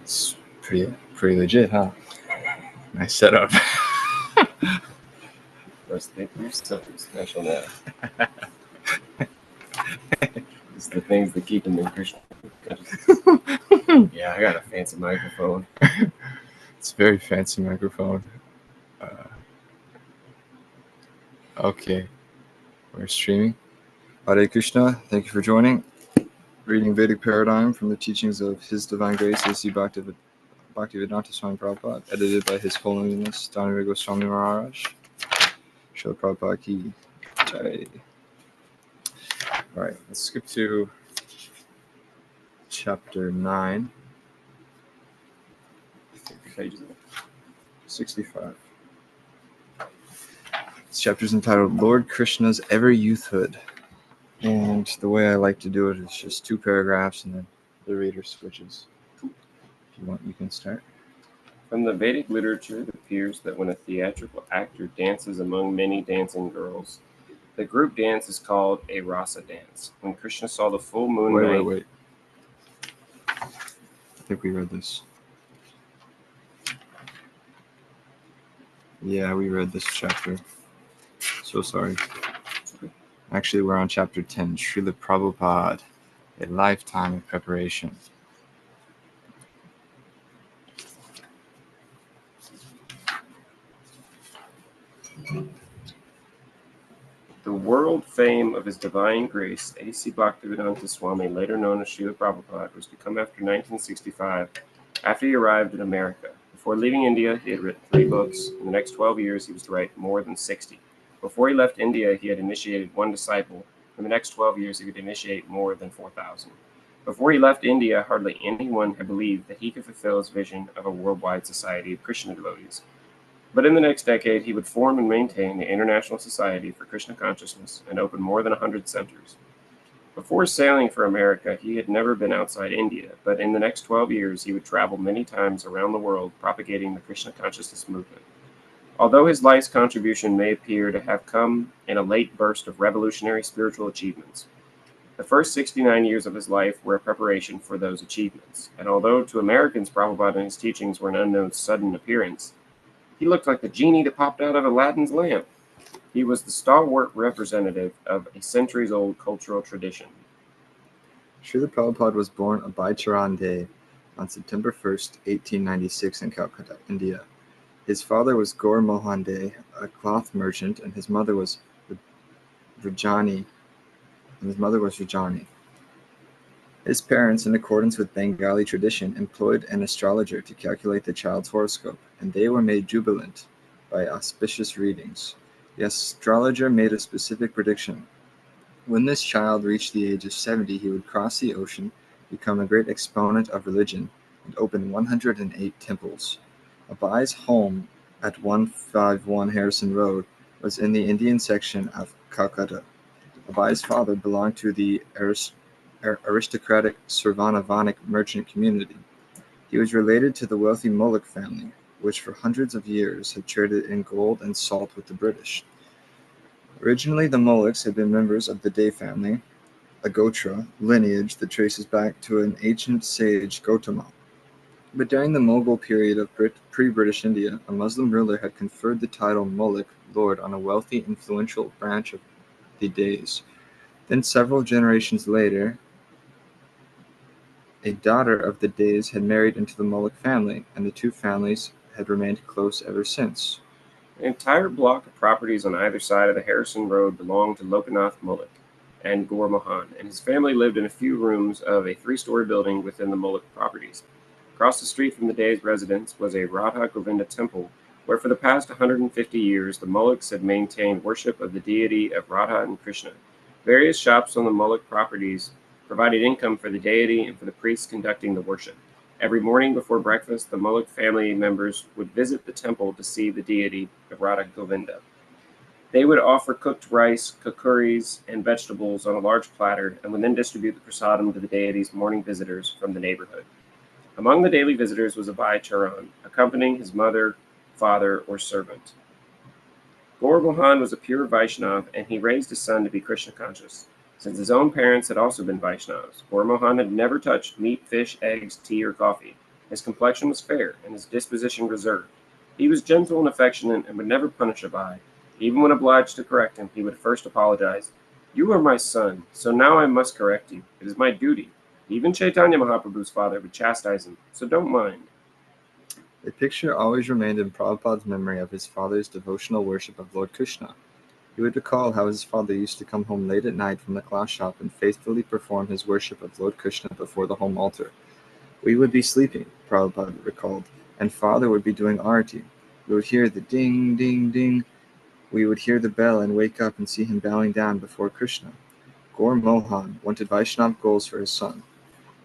It's pretty legit, huh? Nice setup. Must think you're something special now. It's the things that keep him in Christian consciousness. Yeah, I got a fancy microphone. It's a very fancy microphone. Okay, we're streaming. Hare Krishna, thank you for joining. Reading Vedic Paradigm from the teachings of His Divine Grace, A.C. Bhaktivedanta Swami Prabhupada, edited by His Holiness Dhanavir Goswami Maharaj. Srila Prabhupada Ki Jai. Alright, let's skip to chapter 9. Pages. 65. This chapter is entitled Lord Krishna's Ever Youthhood. And the way I like to do it is just 2 paragraphs and then the reader switches. If you want, you can start. From the Vedic literature, it appears that when a theatrical actor dances among many dancing girls, the group dance is called a rasa dance. When Krishna saw the full moon night... Wait. I think we read this. Yeah, we read this chapter. So sorry. Actually, we're on chapter 10, Srila Prabhupada, a lifetime of preparation. The world fame of His Divine Grace, A.C. Bhaktivedanta Swami, later known as Srila Prabhupada, was to come after 1965, after he arrived in America. Before leaving India, he had written 3 books. In the next 12 years, he was to write more than 60. Before he left India, he had initiated 1 disciple. In the next 12 years, he would initiate more than 4,000. Before he left India, hardly anyone had believed that he could fulfill his vision of a worldwide society of Krishna devotees. But in the next decade, he would form and maintain the International Society for Krishna Consciousness and open more than 100 centers. Before sailing for America, he had never been outside India, but in the next 12 years, he would travel many times around the world propagating the Krishna Consciousness movement. Although his life's contribution may appear to have come in a late burst of revolutionary spiritual achievements, the first 69 years of his life were a preparation for those achievements. And although to Americans Prabhupada and his teachings were an unknown sudden appearance, he looked like the genie that popped out of Aladdin's lamp. He was the stalwart representative of a centuries-old cultural tradition. Srila Prabhupada was born a Baicharan Day on September 1st, 1896 in Calcutta, India. His father was Gaur Mohan Dey, a cloth merchant, and his mother was Rajani. His parents, in accordance with Bengali tradition, employed an astrologer to calculate the child's horoscope, and they were made jubilant by auspicious readings. The astrologer made a specific prediction. When this child reached the age of 70, he would cross the ocean, become a great exponent of religion, and open 108 temples. Abai's home at 151 Harrison Road was in the Indian section of Calcutta. Abai's father belonged to the aristocratic Sarvanavanic merchant community. He was related to the wealthy Mullik family, which for hundreds of years had traded in gold and salt with the British. Originally, the Mulliks had been members of the Dey family, a Gotra lineage that traces back to an ancient sage Gautama. But during the Mughal period of pre-British India, a Muslim ruler had conferred the title Mullik, Lord, on a wealthy, influential branch of the Deys. Then several generations later, a daughter of the Deys had married into the Mullik family, and the 2 families had remained close ever since. An entire block of properties on either side of the Harrison Road belonged to Lokanath Mullik and Gaur Mohan, and his family lived in a few rooms of a 3-story building within the Mullik properties. Across the street from the Dey's residence was a Radha Govinda temple, where for the past 150 years the Mulliks had maintained worship of the deity of Radha and Krishna. Various shops on the Mullik properties provided income for the deity and for the priests conducting the worship. Every morning before breakfast, the Mullik family members would visit the temple to see the deity of Radha Govinda. They would offer cooked rice, curries, and vegetables on a large platter, and would then distribute the prasadam to the deity's morning visitors from the neighborhood. Among the daily visitors was Abai Charan, accompanying his mother, father, or servant. Gaur Mohan was a pure Vaishnav, and he raised his son to be Krishna conscious. Since his own parents had also been Vaishnavas, Gaur Mohan had never touched meat, fish, eggs, tea, or coffee. His complexion was fair, and his disposition reserved. He was gentle and affectionate, and would never punish Abai. Even when obliged to correct him, he would first apologize. You are my son, so now I must correct you. It is my duty. Even Chaitanya Mahaprabhu's father would chastise him, so don't mind. A picture always remained in Prabhupada's memory of his father's devotional worship of Lord Krishna. He would recall how his father used to come home late at night from the cloth shop and faithfully perform his worship of Lord Krishna before the home altar. We would be sleeping, Prabhupada recalled, and father would be doing arati. We would hear the ding, ding, ding. We would hear the bell and wake up and see him bowing down before Krishna. Gaur Mohan wanted Vaishnav goals for his son.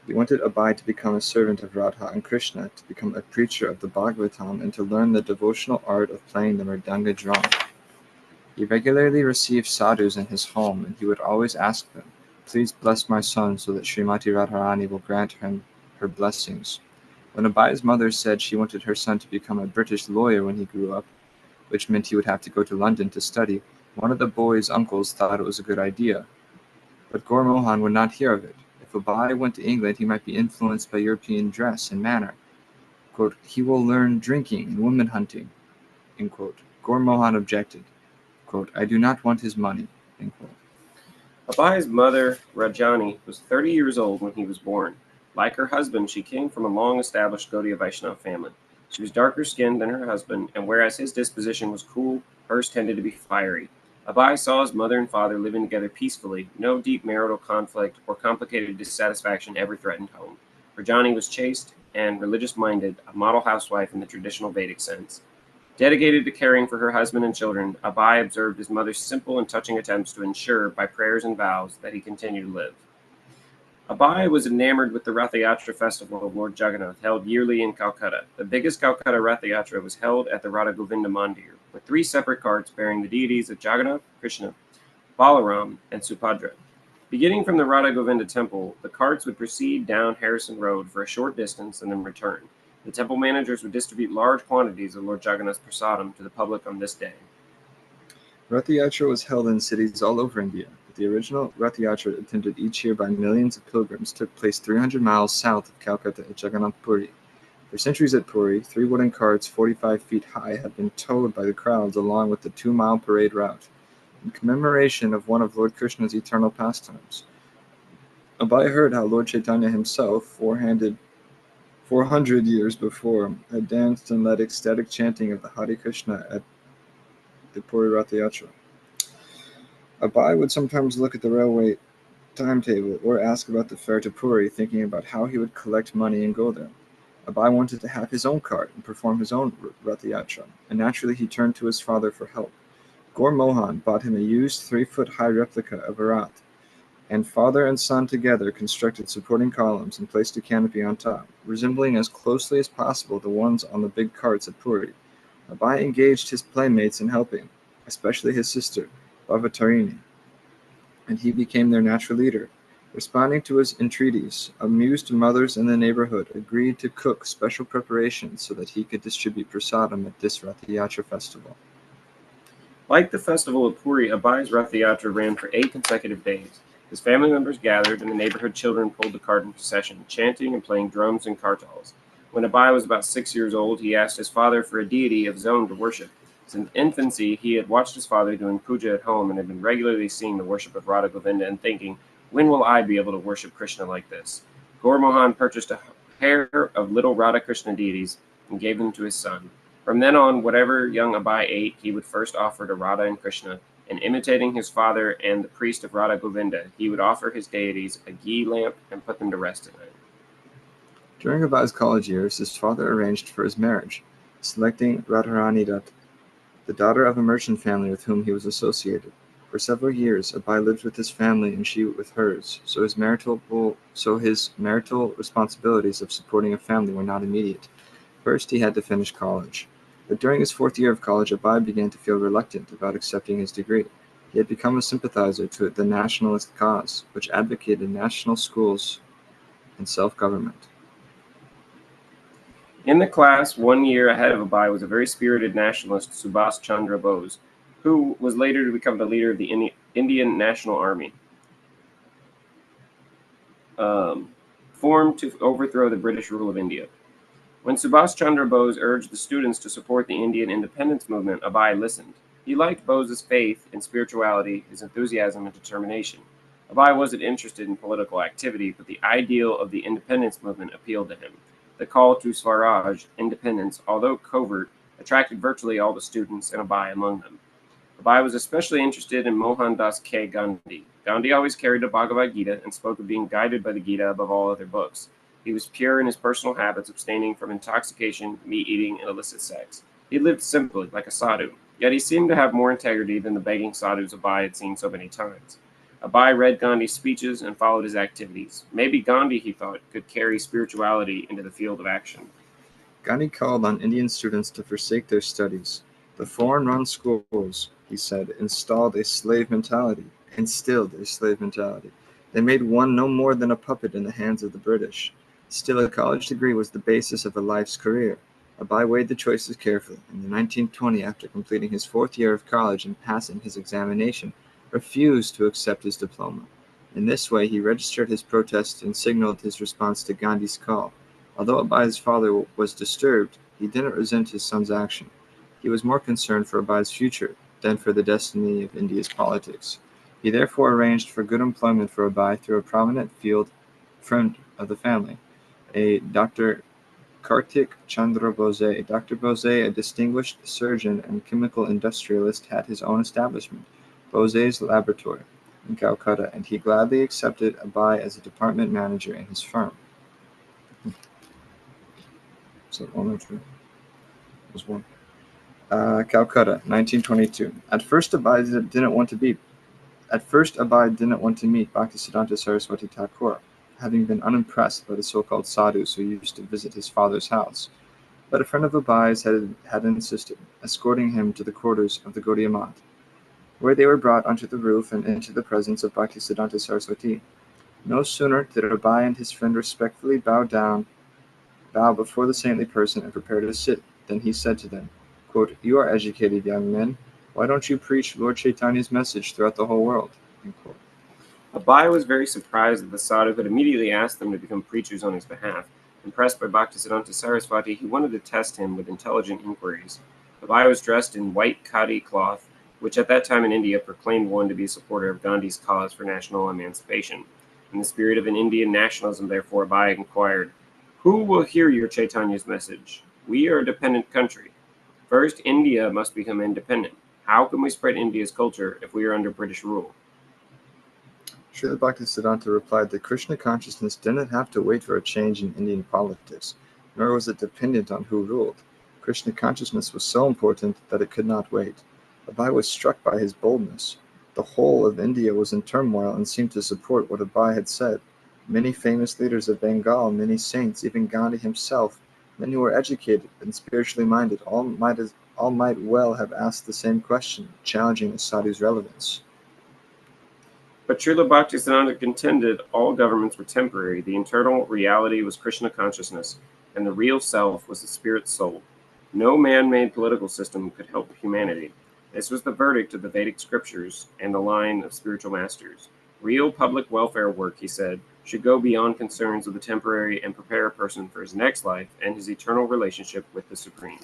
He wanted Abai to become a servant of Radha and Krishna, to become a preacher of the Bhagavatam, and to learn the devotional art of playing the mridanga drum. He regularly received sadhus in his home, and he would always ask them, "Please bless my son so that Srimati Radharani will grant him her blessings." When Abai's mother said she wanted her son to become a British lawyer when he grew up, which meant he would have to go to London to study, one of the boy's uncles thought it was a good idea. But Gaur Mohan would not hear of it. If Abai went to England, he might be influenced by European dress and manner. Quote, "He will learn drinking and woman hunting." End quote. Gaur Mohan objected. Quote, "I do not want his money." End quote. Abai's mother, Rajani, was 30 years old when he was born. Like her husband, she came from a long-established Gaudiya Vaishnava family. She was darker skinned than her husband, and whereas his disposition was cool, hers tended to be fiery. Abai saw his mother and father living together peacefully. No deep marital conflict or complicated dissatisfaction ever threatened home. Rajani was chaste and religious-minded, a model housewife in the traditional Vedic sense. Dedicated to caring for her husband and children, Abai observed his mother's simple and touching attempts to ensure, by prayers and vows, that he continue to live. Abai was enamored with the Rath Yatra festival of Lord Jagannath, held yearly in Calcutta. The biggest Calcutta Rath Yatra was held at the Radha Govinda Mandir, with 3 separate carts bearing the deities of Jagannath, Krishna, Balaram, and Subhadra. Beginning from the Radha Govinda temple, the carts would proceed down Harrison Road for a short distance and then return. The temple managers would distribute large quantities of Lord Jagannath's prasadam to the public on this day. Rath Yatra was held in cities all over India, but the original Rath Yatra, attended each year by millions of pilgrims, took place 300 miles south of Calcutta at Jagannath Puri. For centuries at Puri, 3 wooden carts 45 feet high had been towed by the crowds along with the 2-mile parade route, in commemoration of one of Lord Krishna's eternal pastimes. Abai heard how Lord Chaitanya himself, 400 years before, had danced and led ecstatic chanting of the Hare Krishna at the Puri Rath Yatra. Abai would sometimes look at the railway timetable or ask about the fare to Puri, thinking about how he would collect money and go there. Abai wanted to have his own cart and perform his own Rath Yatra, and naturally he turned to his father for help. Gaur Mohan bought him a used 3-foot-high replica of a Rath, and father and son together constructed supporting columns and placed a canopy on top, resembling as closely as possible the ones on the big carts at Puri. Abai engaged his playmates in helping, especially his sister, Bhavatarini, and he became their natural leader. Responding to his entreaties, amused mothers in the neighborhood agreed to cook special preparations so that he could distribute prasadam at this Rath Yatra festival. Like the festival of Puri, Abai's Rath Yatra ran for 8 consecutive days. His family members gathered, and the neighborhood children pulled the cart in procession, chanting and playing drums and kartals. When Abai was about 6 years old, he asked his father for a deity of his own to worship. Since infancy, he had watched his father doing puja at home and had been regularly seeing the worship of Radha Govinda and thinking, when will I be able to worship Krishna like this? Gaur Mohan purchased a pair of little Radha Krishna deities and gave them to his son. From then on, whatever young Abai ate, he would first offer to Radha and Krishna, and imitating his father and the priest of Radha Govinda, he would offer his deities a ghee lamp and put them to rest at night. During Abai's college years, his father arranged for his marriage, selecting Radharani Dutt, the daughter of a merchant family with whom he was associated. For several years, Abai lived with his family and she with hers, so his marital responsibilities of supporting a family were not immediate. First, he had to finish college. But during his 4th year of college, Abai began to feel reluctant about accepting his degree. He had become a sympathizer to the nationalist cause, which advocated national schools and self-government. In the class 1 year ahead of Abai was a very spirited nationalist, Subhas Chandra Bose, who was later to become the leader of the Indian National Army, formed to overthrow the British rule of India. When Subhas Chandra Bose urged the students to support the Indian independence movement, Abai listened. He liked Bose's faith in spirituality, his enthusiasm, and determination. Abai wasn't interested in political activity, but the ideal of the independence movement appealed to him. The call to Swaraj, independence, although covert, attracted virtually all the students, and Abai among them. Abai was especially interested in Mohandas K. Gandhi. Gandhi always carried the Bhagavad Gita and spoke of being guided by the Gita above all other books. He was pure in his personal habits, abstaining from intoxication, meat eating, and illicit sex. He lived simply, like a sadhu, yet he seemed to have more integrity than the begging sadhus Abai had seen so many times. Abai read Gandhi's speeches and followed his activities. Maybe Gandhi, he thought, could carry spirituality into the field of action. Gandhi called on Indian students to forsake their studies. The foreign-run schools, he said, instilled a slave mentality. They made one no more than a puppet in the hands of the British. Still, a college degree was the basis of a life's career. Abai weighed the choices carefully. In 1920, after completing his 4th year of college and passing his examination, refused to accept his diploma. In this way, he registered his protest and signaled his response to Gandhi's call. Although Abai's father was disturbed, he didn't resent his son's action. He was more concerned for Abai's future than for the destiny of India's politics. He therefore arranged for good employment for Abai through a prominent field friend of the family, a Dr. Kartik Chandra Bose. Dr. Bose, a distinguished surgeon and chemical industrialist, had his own establishment, Bose's Laboratory, in Calcutta, and he gladly accepted Abai as a department manager in his firm. So one or two? Was one. Calcutta, 1922. At first, Abai didn't want to meet Bhaktisiddhanta Saraswati Thakur, having been unimpressed by the so-called sadhus who used to visit his father's house. But a friend of Abai's had insisted, escorting him to the quarters of the Gaudiya Math, where they were brought onto the roof and into the presence of Bhaktisiddhanta Saraswati. No sooner did Abai and his friend respectfully bow before the saintly person and prepare to sit, than he said to them, quote, "You are educated young men. Why don't you preach Lord Chaitanya's message throughout the whole world?" End quote. Abai was very surprised that the sadhu had immediately asked them to become preachers on his behalf. Impressed by Bhaktisiddhanta Saraswati, he wanted to test him with intelligent inquiries. Abai was dressed in white khadi cloth, which at that time in India proclaimed one to be a supporter of Gandhi's cause for national emancipation. In the spirit of an Indian nationalism, therefore, Abai inquired, "Who will hear your Chaitanya's message? We are a dependent country. First, India must become independent. How can we spread India's culture if we are under British rule?" Srila Bhaktisiddhanta replied that Krishna consciousness didn't have to wait for a change in Indian politics, nor was it dependent on who ruled. Krishna consciousness was so important that it could not wait. Abai was struck by his boldness. The whole of India was in turmoil and seemed to support what Abai had said. Many famous leaders of Bengal, many saints, even Gandhi himself, men who were educated and spiritually minded, all might well have asked the same question, challenging the sadhu's relevance. But Srila Bhaktisiddhanta contended all governments were temporary. The internal reality was Krishna consciousness, and the real self was the spirit soul. No man-made political system could help humanity. This was the verdict of the Vedic scriptures and the line of spiritual masters. Real public welfare work, he said, should go beyond concerns of the temporary and prepare a person for his next life and his eternal relationship with the Supreme.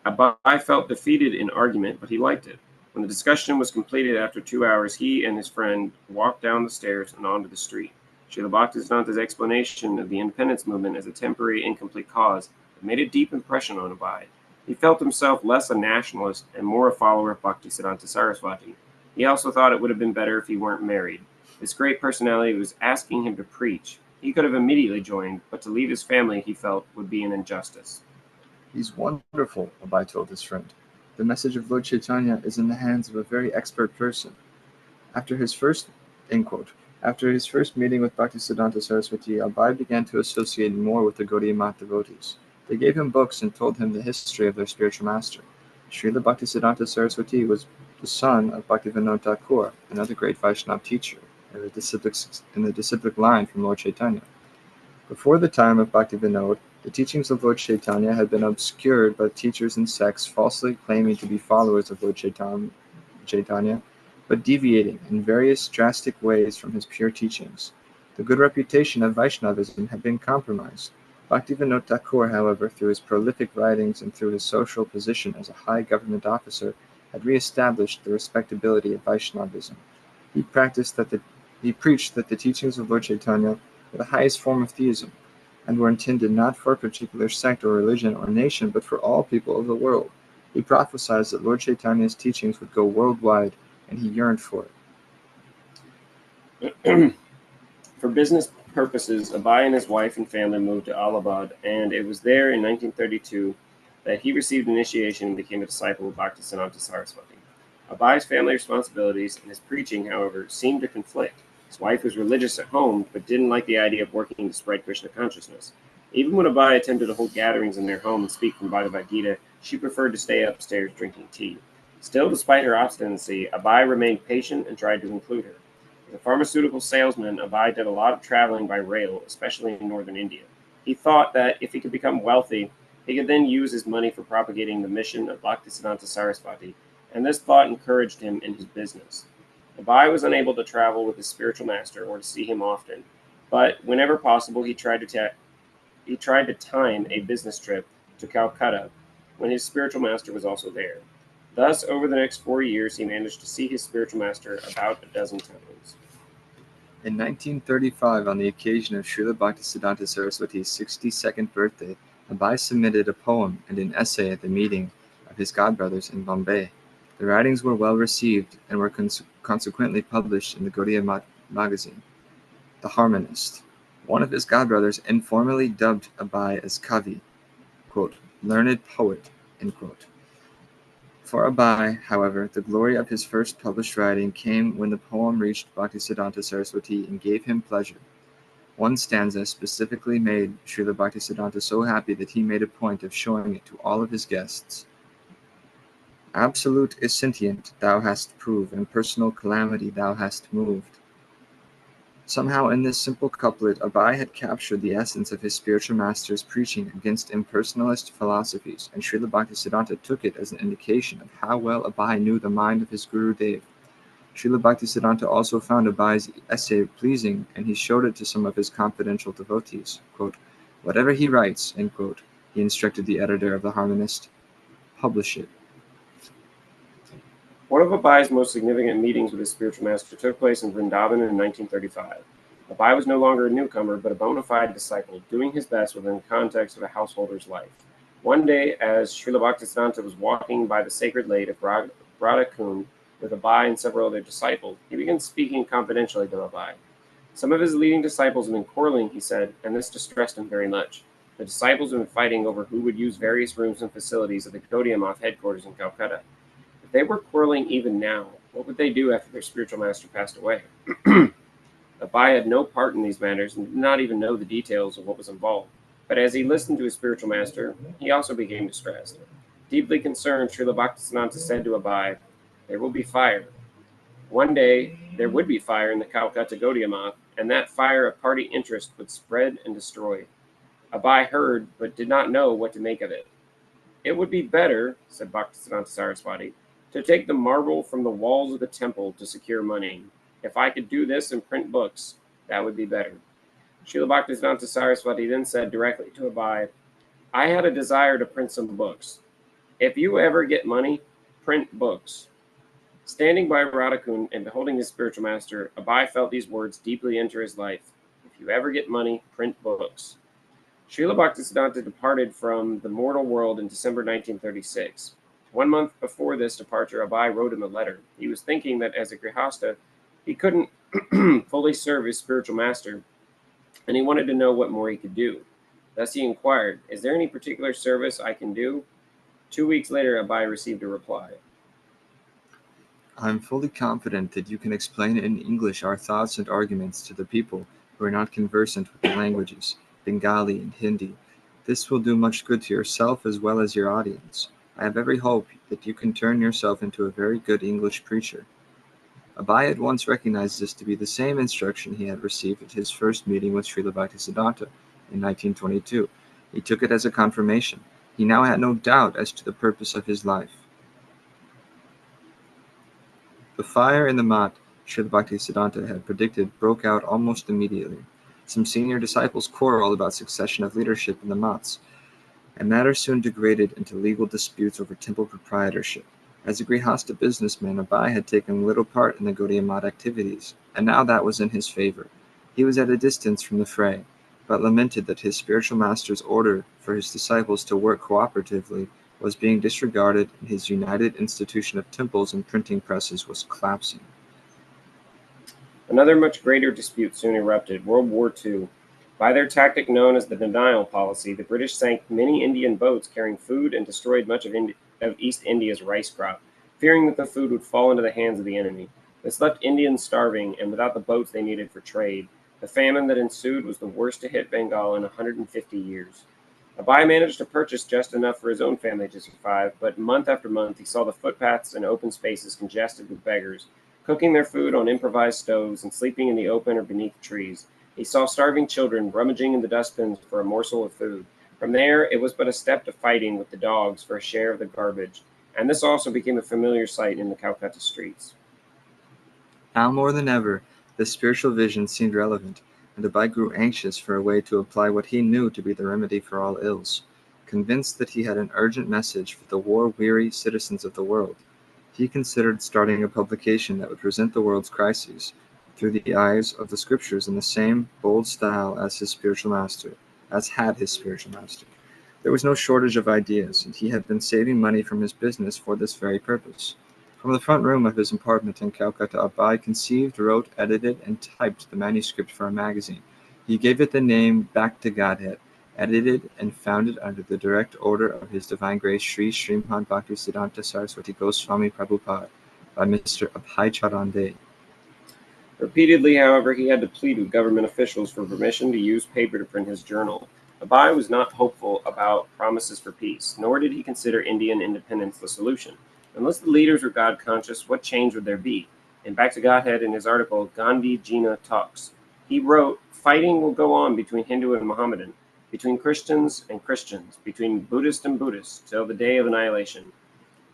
Abai felt defeated in argument, but he liked it. When the discussion was completed after 2 hours, he and his friend walked down the stairs and onto the street. Srila Bhaktisiddhanta's explanation of the independence movement as a temporary, incomplete cause made a deep impression on Abai. He felt himself less a nationalist and more a follower of Bhaktisiddhanta Saraswati. He also thought it would have been better if he weren't married. This great personality was asking him to preach. He could have immediately joined, but to leave his family, he felt, would be an injustice. "He's wonderful," Abai told his friend. "The message of Lord Chaitanya is in the hands of a very expert person." After his first meeting with Bhaktisiddhanta Saraswati, Abai began to associate more with the Gaudiya Math devotees. They gave him books and told him the history of their spiritual master. Srila Bhaktisiddhanta Saraswati was the son of Bhaktivinoda Thakur, another great Vaishnava teacher, in the disciplic line from Lord Chaitanya. Before the time of Bhaktivinoda, the teachings of Lord Chaitanya had been obscured by teachers and sects falsely claiming to be followers of Lord Chaitanya, but deviating in various drastic ways from his pure teachings. The good reputation of Vaishnavism had been compromised. Bhaktivinoda Thakur, however, through his prolific writings and through his social position as a high government officer, had re-established the respectability of Vaishnavism. He preached that the teachings of Lord Chaitanya were the highest form of theism, and were intended not for a particular sect or religion or nation, but for all people of the world. He prophesied that Lord Chaitanya's teachings would go worldwide, and he yearned for it. For business purposes, Abai and his wife and family moved to Allahabad, and it was there in 1932 that he received initiation and became a disciple of Bhaktisiddhanta Saraswati. Abai's family responsibilities and his preaching, however, seemed to conflict. His wife was religious at home, but didn't like the idea of working to spread Krishna consciousness. Even when Abai attempted to hold gatherings in their home and speak from Bhagavad Gita, she preferred to stay upstairs drinking tea. Still, despite her obstinacy, Abai remained patient and tried to include her. As a pharmaceutical salesman, Abai did a lot of traveling by rail, especially in northern India. He thought that if he could become wealthy, he could then use his money for propagating the mission of Bhaktisiddhanta Saraswati, and this thought encouraged him in his business. Abai was unable to travel with his spiritual master or to see him often, but whenever possible, he tried to time a business trip to Calcutta when his spiritual master was also there. Thus, over the next 4 years, he managed to see his spiritual master about a dozen times. In 1935, on the occasion of Srila Bhaktisiddhanta Saraswati's 62nd birthday, Abai submitted a poem and an essay at the meeting of his godbrothers in Bombay. The writings were well received and were consequently published in the Gaudiya magazine. The Harmonist. One of his godbrothers informally dubbed Abai as Kavi, quote, learned poet, end quote. For Abai, however, the glory of his first published writing came when the poem reached Bhaktisiddhanta Saraswati and gave him pleasure. One stanza specifically made Srila Bhaktisiddhanta so happy that he made a point of showing it to all of his guests. Absolute is sentient, thou hast proved, and personal calamity thou hast moved. Somehow in this simple couplet, Abai had captured the essence of his spiritual master's preaching against impersonalist philosophies, and Srila Bhaktisiddhanta took it as an indication of how well Abai knew the mind of his Guru Dev. Srila Bhaktisiddhanta also found Abai's essay pleasing, and he showed it to some of his confidential devotees. Quote, whatever he writes, end quote, he instructed the editor of The Harmonist, publish it. One of Abai's most significant meetings with his spiritual master took place in Vrindavan in 1935. Abai was no longer a newcomer, but a bona fide disciple, doing his best within the context of a householder's life. One day, as Srila Bhaktisiddhanta was walking by the sacred lake of Radhakund with Abai and several other disciples, he began speaking confidentially to Abai. Some of his leading disciples had been quarreling, he said, and this distressed him very much. The disciples had been fighting over who would use various rooms and facilities at the Gaudiya Math headquarters in Calcutta. If they were quarreling even now, what would they do after their spiritual master passed away? Abai had no part in these matters and did not even know the details of what was involved. But as he listened to his spiritual master, he also became distressed. Deeply concerned, Srila Bhaktisiddhanta said to Abai, there will be fire. One day, there would be fire in the Calcutta Gaudiya Math, and that fire of party interest would spread and destroy. Abai heard, but did not know what to make of it. It would be better, said Bhaktisiddhanta Saraswati, to take the marble from the walls of the temple to secure money. If I could do this and print books, that would be better. Srila Bhaktisiddhanta Saraswati then said directly to Abai, I had a desire to print some books. If you ever get money, print books. Standing by Radhakund and beholding his spiritual master, Abai felt these words deeply enter his life. If you ever get money, print books. Srila Bhaktisiddhanta departed from the mortal world in December 1936. 1 month before this departure, Abai wrote him a letter. He was thinking that as a grihasta, he couldn't fully serve his spiritual master, and he wanted to know what more he could do. Thus he inquired, is there any particular service I can do? 2 weeks later, Abai received a reply. I am fully confident that you can explain in English our thoughts and arguments to the people who are not conversant with the languages, Bengali and Hindi. This will do much good to yourself as well as your audience. I have every hope that you can turn yourself into a very good English preacher. Abai at once recognized this to be the same instruction he had received at his first meeting with Srila Bhaktisiddhanta in 1922. He took it as a confirmation. He now had no doubt as to the purpose of his life. The fire in the mat Srila Bhaktisiddhanta had predicted broke out almost immediately. Some senior disciples quarreled about succession of leadership in the Mats, and matters soon degraded into legal disputes over temple proprietorship. As a Grihasta businessman, Abai had taken little part in the Gaudiya Math activities, and now that was in his favor. He was at a distance from the fray, but lamented that his spiritual master's order for his disciples to work cooperatively was being disregarded, and his united institution of temples and printing presses was collapsing. Another much greater dispute soon erupted, World War II. By their tactic known as the denial policy, the British sank many Indian boats carrying food and destroyed much of East India's rice crop, fearing that the food would fall into the hands of the enemy. This left Indians starving and without the boats they needed for trade. The famine that ensued was the worst to hit Bengal in 150 years. Abai managed to purchase just enough for his own family to survive, but month after month he saw the footpaths and open spaces congested with beggars, cooking their food on improvised stoves and sleeping in the open or beneath trees. He saw starving children rummaging in the dustbins for a morsel of food. From there, it was but a step to fighting with the dogs for a share of the garbage, and this also became a familiar sight in the Calcutta streets. Now more than ever, this spiritual vision seemed relevant, and Abai grew anxious for a way to apply what he knew to be the remedy for all ills. Convinced that he had an urgent message for the war-weary citizens of the world, he considered starting a publication that would present the world's crises through the eyes of the scriptures in the same bold style as had his spiritual master. There was no shortage of ideas, and he had been saving money from his business for this very purpose. From the front room of his apartment in Calcutta, Abai conceived, wrote, edited, and typed the manuscript for a magazine. He gave it the name Back to Godhead, edited and founded under the direct order of His Divine Grace Sri Srimad Bhaktisiddhanta Saraswati Goswami Prabhupada by Mr. Abhay Charan Dey. Repeatedly, however, he had to plead with government officials for permission to use paper to print his journal. Abai was not hopeful about promises for peace, nor did he consider Indian independence the solution. Unless the leaders were God-conscious, what change would there be? In Back to Godhead, in his article, Gandhi Jina Talks, he wrote, "Fighting will go on between Hindu and Mohammedan, between Christians and Christians, between Buddhist and Buddhist, till the day of annihilation."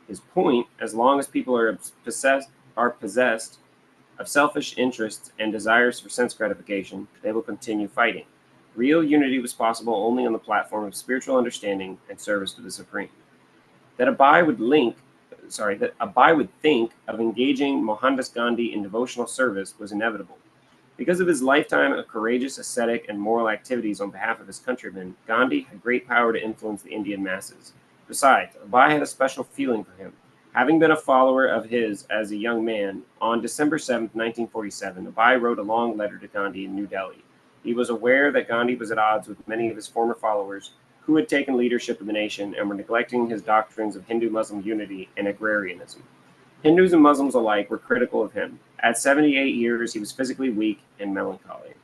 His point, as long as people are possessed of selfish interests and desires for sense gratification, they will continue fighting. Real unity was possible only on the platform of spiritual understanding and service to the Supreme. That Abai would think of engaging Mohandas Gandhi in devotional service was inevitable. Because of his lifetime of courageous ascetic and moral activities on behalf of his countrymen, Gandhi had great power to influence the Indian masses. Besides, Abai had a special feeling for him. Having been a follower of his as a young man, on December 7, 1947, Abai wrote a long letter to Gandhi in New Delhi. He was aware that Gandhi was at odds with many of his former followers who had taken leadership of the nation and were neglecting his doctrines of Hindu-Muslim unity and agrarianism. Hindus and Muslims alike were critical of him. At 78 years, he was physically weak and melancholy.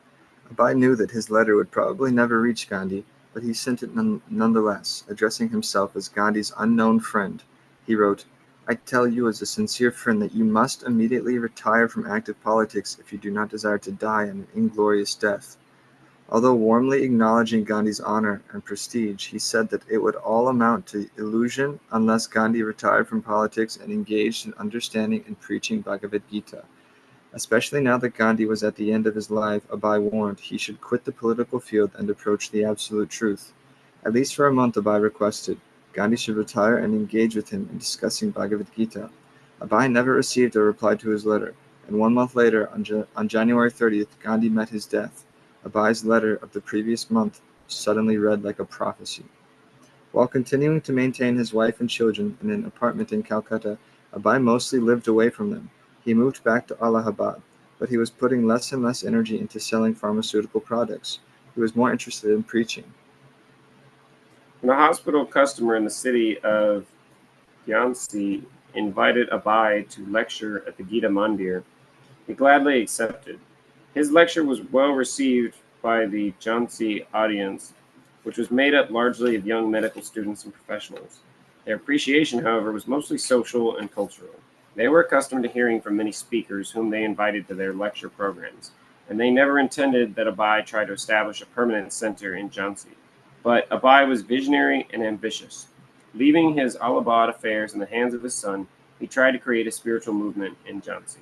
Abai knew that his letter would probably never reach Gandhi, but he sent it nonetheless, addressing himself as Gandhi's unknown friend. He wrote, "I tell you as a sincere friend that you must immediately retire from active politics if you do not desire to die an inglorious death." Although warmly acknowledging Gandhi's honor and prestige, he said that it would all amount to illusion unless Gandhi retired from politics and engaged in understanding and preaching Bhagavad Gita. Especially now that Gandhi was at the end of his life, Abai warned he should quit the political field and approach the absolute truth. At least for a month, Abai requested Gandhi should retire and engage with him in discussing Bhagavad Gita. Abai never received a reply to his letter, and 1 month later, on January 30th, Gandhi met his death. Abai's letter of the previous month suddenly read like a prophecy. While continuing to maintain his wife and children in an apartment in Calcutta, Abai mostly lived away from them. He moved back to Allahabad, but he was putting less and less energy into selling pharmaceutical products. He was more interested in preaching. When a hospital customer in the city of Jhansi invited Abai to lecture at the Gita Mandir, he gladly accepted. His lecture was well received by the Jhansi audience, which was made up largely of young medical students and professionals. Their appreciation, however, was mostly social and cultural. They were accustomed to hearing from many speakers whom they invited to their lecture programs, and they never intended that Abai try to establish a permanent center in Jhansi. But Abai was visionary and ambitious. Leaving his Allahabad affairs in the hands of his son, he tried to create a spiritual movement in Jhansi.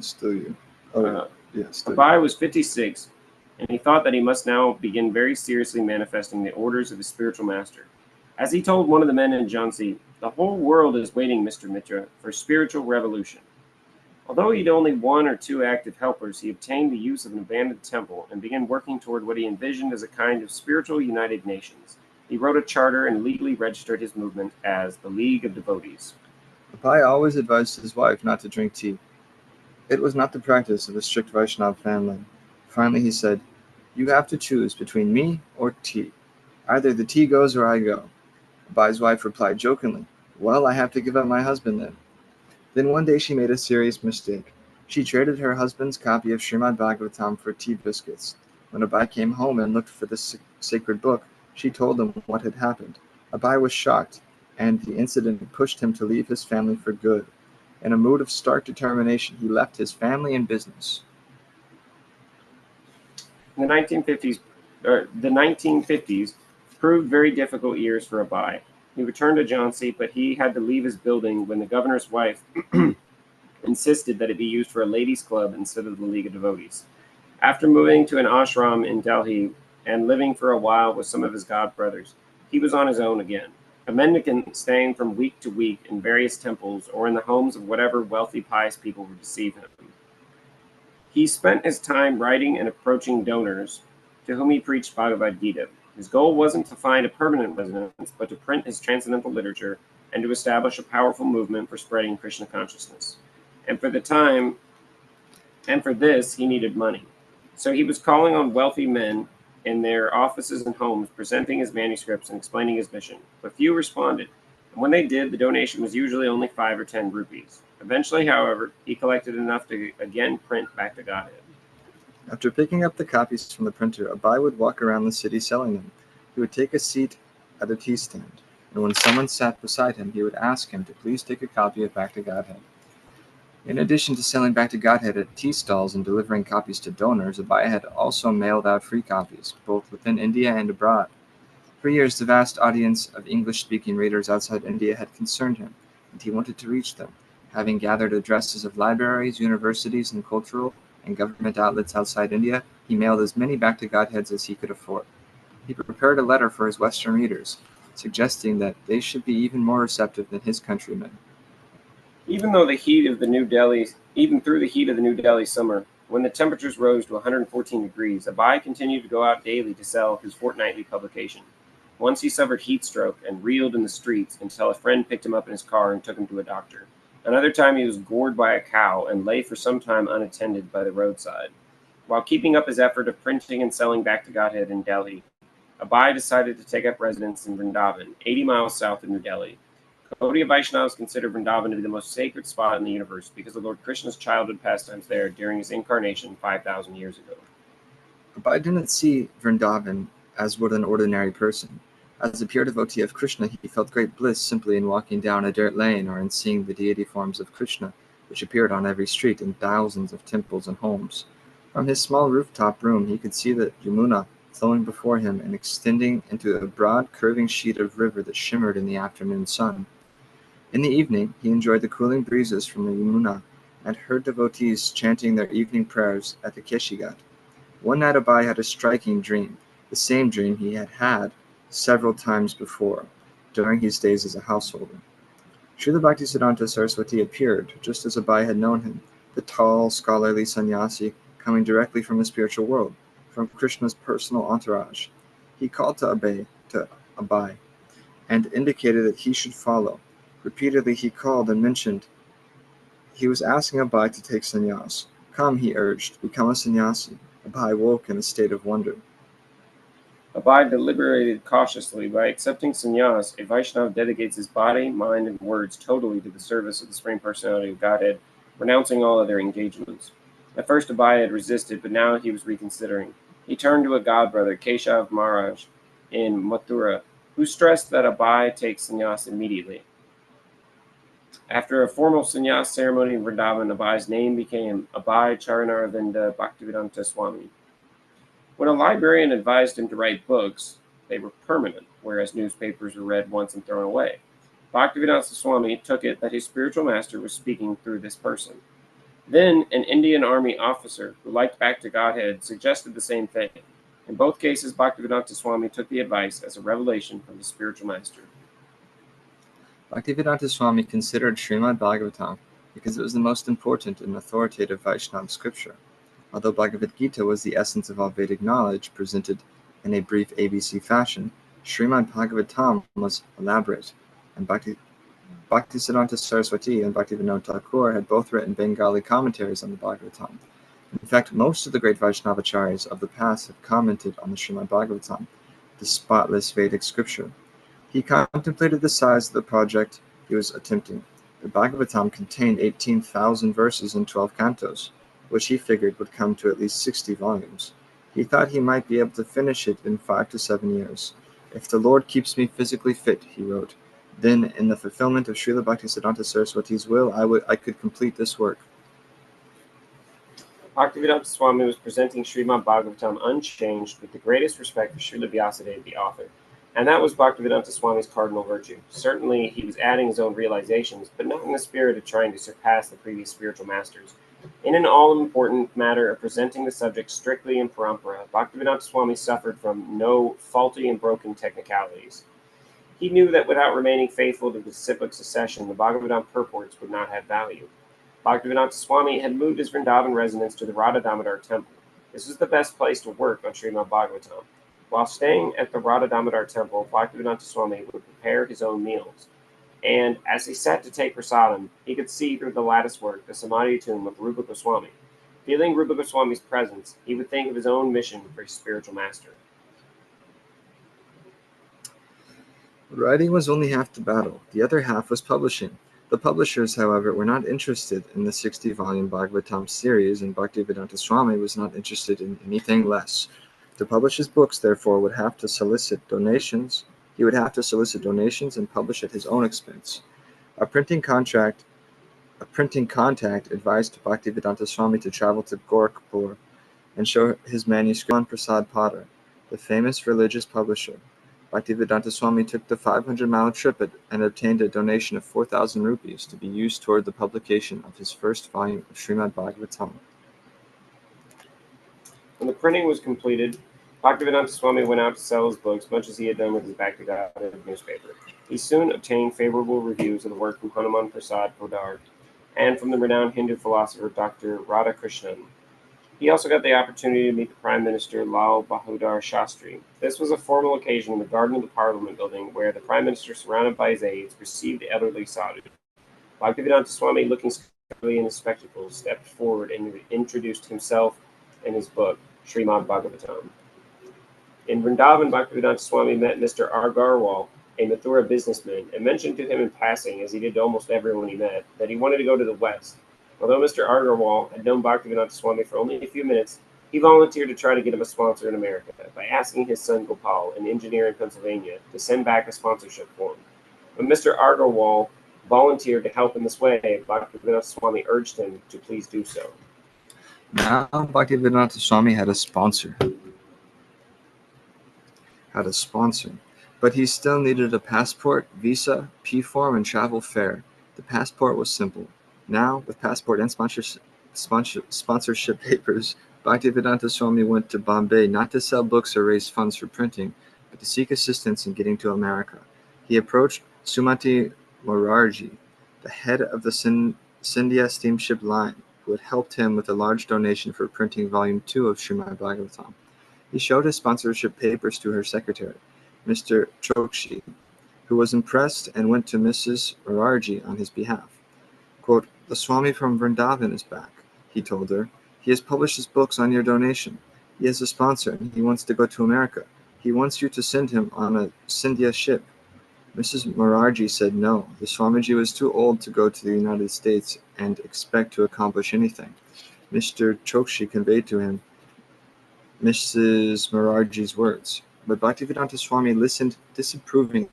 Still you. Yes. Abai was 56, and he thought that he must now begin very seriously manifesting the orders of his spiritual master. As he told one of the men in Jhansi, "The whole world is waiting, Mr. Mitra, for spiritual revolution." Although he had only one or two active helpers, he obtained the use of an abandoned temple and began working toward what he envisioned as a kind of spiritual United Nations. He wrote a charter and legally registered his movement as the League of Devotees. Abai always advised his wife not to drink tea. It was not the practice of a strict Vaishnava family. Finally he said, "You have to choose between me or tea. Either the tea goes or I go." Abai's wife replied jokingly, "Well, I have to give up my husband then." Then one day she made a serious mistake. She traded her husband's copy of Srimad Bhagavatam for tea biscuits. When Abai came home and looked for the sacred book, she told him what had happened. Abai was shocked, and the incident pushed him to leave his family for good. In a mood of stark determination, he left his family and business. The 1950s proved very difficult years for Abai. He returned to Jhansi, but he had to leave his building when the governor's wife insisted that it be used for a ladies' club instead of the League of Devotees. After moving to an ashram in Delhi and living for a while with some of his god brothers, he was on his own again, a mendicant staying from week to week in various temples or in the homes of whatever wealthy pious people would receive him. He spent his time writing and approaching donors to whom he preached Bhagavad Gita. His goal wasn't to find a permanent residence, but to print his transcendental literature and to establish a powerful movement for spreading Krishna consciousness. And for this, he needed money. So he was calling on wealthy men in their offices and homes, presenting his manuscripts and explaining his mission. But few responded, and when they did, the donation was usually only 5 or 10 rupees. Eventually, however, he collected enough to again print Back to Godhead. After picking up the copies from the printer, Abai would walk around the city selling them. He would take a seat at a tea stand, and when someone sat beside him, he would ask him to please take a copy of Back to Godhead. In addition to selling Back to Godhead at tea stalls and delivering copies to donors, Abai had also mailed out free copies, both within India and abroad. For years, the vast audience of English-speaking readers outside India had concerned him, and he wanted to reach them. Having gathered addresses of libraries, universities, and cultural and government outlets outside India, he mailed as many Back to Godheads as he could afford. He prepared a letter for his Western readers, suggesting that they should be even more receptive than his countrymen. Even through the heat of the New Delhi summer, when the temperatures rose to 114 degrees, Abai continued to go out daily to sell his fortnightly publication. Once he suffered heat stroke and reeled in the streets until a friend picked him up in his car and took him to a doctor. Another time he was gored by a cow and lay for some time unattended by the roadside. While keeping up his effort of printing and selling Back to Godhead in Delhi, Abai decided to take up residence in Vrindavan, 80 miles south of New Delhi. Gaudiya Vaishnavas consider Vrindavan to be the most sacred spot in the universe because of Lord Krishna's childhood pastimes there during his incarnation 5,000 years ago. Abai didn't see Vrindavan as would an ordinary person. As a pure devotee of Krishna, he felt great bliss simply in walking down a dirt lane or in seeing the deity forms of Krishna, which appeared on every street in thousands of temples and homes. From his small rooftop room, he could see the Yamuna flowing before him and extending into a broad, curving sheet of river that shimmered in the afternoon sun. In the evening, he enjoyed the cooling breezes from the Yamuna and heard devotees chanting their evening prayers at the Keshigat. One night Abai had a striking dream, the same dream he had had several times before, during his days as a householder. Srila Bhaktisiddhanta Saraswati appeared, just as Abai had known him, the tall, scholarly sannyasi coming directly from the spiritual world, from Krishna's personal entourage. He called to Abai, and indicated that he should follow. Repeatedly he called and mentioned he was asking Abai to take sannyas. "Come," he urged, "become a sannyasi." Abai woke in a state of wonder. Abai deliberated cautiously. By accepting sannyas, a Vaishnava dedicates his body, mind, and words totally to the service of the Supreme Personality of Godhead, renouncing all other engagements. At first Abai had resisted, but now he was reconsidering. He turned to a godbrother, Keshav Maharaj, in Mathura, who stressed that Abai take sannyas immediately. After a formal sannyas ceremony in Vrindavan, Abai's name became Abai Charanaravinda Bhaktivedanta Swami. When a librarian advised him to write books, they were permanent, whereas newspapers were read once and thrown away. Bhaktivedanta Swami took it that his spiritual master was speaking through this person. Then an Indian army officer who liked back to Godhead suggested the same thing. In both cases, Bhaktivedanta Swami took the advice as a revelation from his spiritual master. Bhaktivedanta Swami considered Srimad Bhagavatam because it was the most important and authoritative Vaishnava scripture. Although Bhagavad Gita was the essence of all Vedic knowledge presented in a brief ABC fashion, Srimad Bhagavatam was elaborate, and Bhaktisiddhanta Saraswati and Bhaktivinoda Thakur had both written Bengali commentaries on the Bhagavatam. In fact, most of the great Vaishnavacharyas of the past have commented on the Srimad Bhagavatam, the spotless Vedic scripture. He contemplated the size of the project he was attempting. The Bhagavatam contained 18,000 verses in 12 cantos, which he figured would come to at least 60 volumes. He thought he might be able to finish it in 5 to 7 years. If the Lord keeps me physically fit, he wrote, then in the fulfillment of Srila Bhaktisiddhanta Saraswati's will, I could complete this work. Bhaktivedanta Swami was presenting Srimad Bhagavatam unchanged with the greatest respect for Srila Vyasadeva, the author. And that was Bhaktivedanta Swami's cardinal virtue. Certainly, he was adding his own realizations, but not in the spirit of trying to surpass the previous spiritual masters. In an all-important matter of presenting the subject strictly in parampara, Bhaktivedanta Swami suffered from no faulty and broken technicalities. He knew that without remaining faithful to the disciplic succession, the Bhagavatam purports would not have value. Bhaktivedanta Swami had moved his Vrindavan residence to the Radha Damodar temple. This was the best place to work on Srimad Bhagavatam. While staying at the Radha Damodar temple, Bhaktivedanta Swami would prepare his own meals. And as he sat to take prasadam, he could see through the lattice work the Samadhi tomb of Rupa Goswami. Feeling Rupa Goswami's presence, he would think of his own mission for his spiritual master. Writing was only half the battle. The other half was publishing. The publishers, however, were not interested in the 60-volume Bhagavatam series, and Bhaktivedanta Swami was not interested in anything less. To publish his books, therefore, would have to solicit donations. He would have to solicit donations and publish at his own expense. A printing contact advised Bhaktivedanta Swami to travel to Gorakhpur and show his manuscript to Prasad Potter, the famous religious publisher. Bhaktivedanta Swami took the 500-mile trip and obtained a donation of 4,000 rupees to be used toward the publication of his first volume of Srimad Bhagavatam. When the printing was completed, Bhaktivedanta Swami went out to sell his books, much as he had done with his Bhakti Godhead newspaper. He soon obtained favorable reviews of the work from Hanuman Prasad Podar and from the renowned Hindu philosopher Dr. Radhakrishnan. He also got the opportunity to meet the Prime Minister Lal Bahadur Shastri. This was a formal occasion in the garden of the Parliament building where the Prime Minister, surrounded by his aides, received the elderly sadhu. Bhaktivedanta Swami, looking squarely in his spectacles, stepped forward and introduced himself and his book, Srimad Bhagavatam. In Vrindavan, Bhaktivedanta Swami met Mr. Agarwal, a Mathura businessman, and mentioned to him in passing, as he did to almost everyone he met, that he wanted to go to the West. Although Mr. Agarwal had known Bhaktivedanta Swami for only a few minutes, he volunteered to try to get him a sponsor in America by asking his son Gopal, an engineer in Pennsylvania, to send back a sponsorship form. When Mr. Agarwal volunteered to help in this way, Bhaktivedanta Swami urged him to please do so. Now Bhaktivedanta Swami had a sponsor. But he still needed a passport, visa, P-form, and travel fare. The passport was simple. Now, with passport and sponsorship papers, Bhaktivedanta Swami went to Bombay not to sell books or raise funds for printing, but to seek assistance in getting to America. He approached Sumati Morarji, the head of the Scindia steamship line, who had helped him with a large donation for printing Volume 2 of Srimad Bhagavatam. He showed his sponsorship papers to her secretary, Mr. Chokshi, who was impressed and went to Mrs. Morarji on his behalf. Quote, "The Swami from Vrindavan is back," he told her. "He has published his books on your donation. He has a sponsor and he wants to go to America. He wants you to send him on a Scindia ship." Mrs. Morarji said no. The Swamiji was too old to go to the United States and expect to accomplish anything. Mr. Chokshi conveyed to him Mrs. Morarji's words, but Bhaktivedanta Swami listened disapprovingly.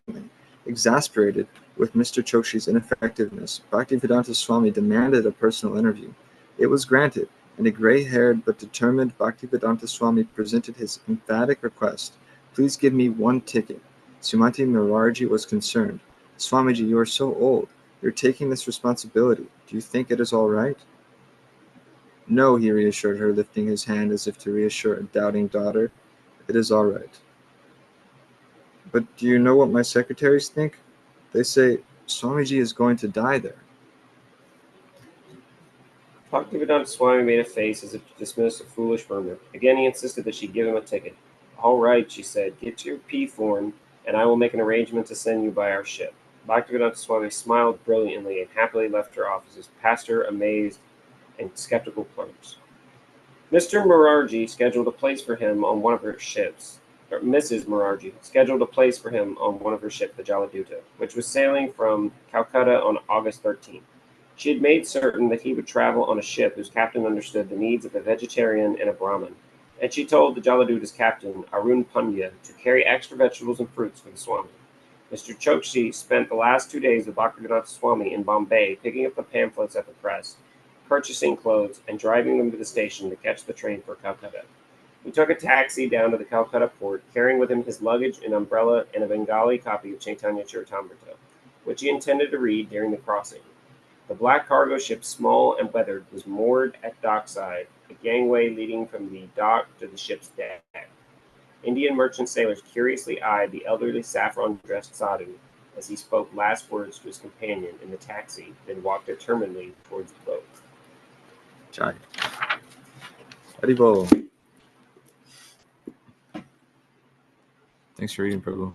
Exasperated with Mr. Chokshi's ineffectiveness, Bhaktivedanta Swami demanded a personal interview. It was granted, and a gray-haired but determined Bhaktivedanta Swami presented his emphatic request, "Please give me one ticket." Sumati Morarji was concerned. "Swamiji, you are so old. You're taking this responsibility. Do you think it is all right?" No, he reassured her, lifting his hand as if to reassure a doubting daughter. It is all right. But do you know what my secretaries think? They say Swamiji is going to die there. Bhaktivedanta Swami made a face as if to dismiss a foolish murmur. Again he insisted that she give him a ticket. All right, she said, get your P form, and I will make an arrangement to send you by our ship. Bhaktivedanta Swami smiled brilliantly and happily left her offices, past her amazed and skeptical clerks. Mr. Morarji scheduled a place for him on one of her ships. Or Mrs. Morarji scheduled a place for him on one of her ships, the Jaladuta, which was sailing from Calcutta on August 13th. She had made certain that he would travel on a ship whose captain understood the needs of a vegetarian and a Brahmin, and she told the Jaladuta's captain, Arun Pandya, to carry extra vegetables and fruits for the Swami. Mr. Chokshi spent the last 2 days with Bhaktivedanta Swami in Bombay, picking up the pamphlets at the press, purchasing clothes, and driving them to the station to catch the train for Calcutta. He took a taxi down to the Calcutta port, carrying with him his luggage, an umbrella, and a Bengali copy of Chaitanya Charitamrita, which he intended to read during the crossing. The black cargo ship, small and weathered, was moored at dockside, a gangway leading from the dock to the ship's deck. Indian merchant sailors curiously eyed the elderly saffron-dressed sadhu as he spoke last words to his companion in the taxi, then walked determinedly towards the boat. Chai. Haribol. Thanks for reading, Prabhu.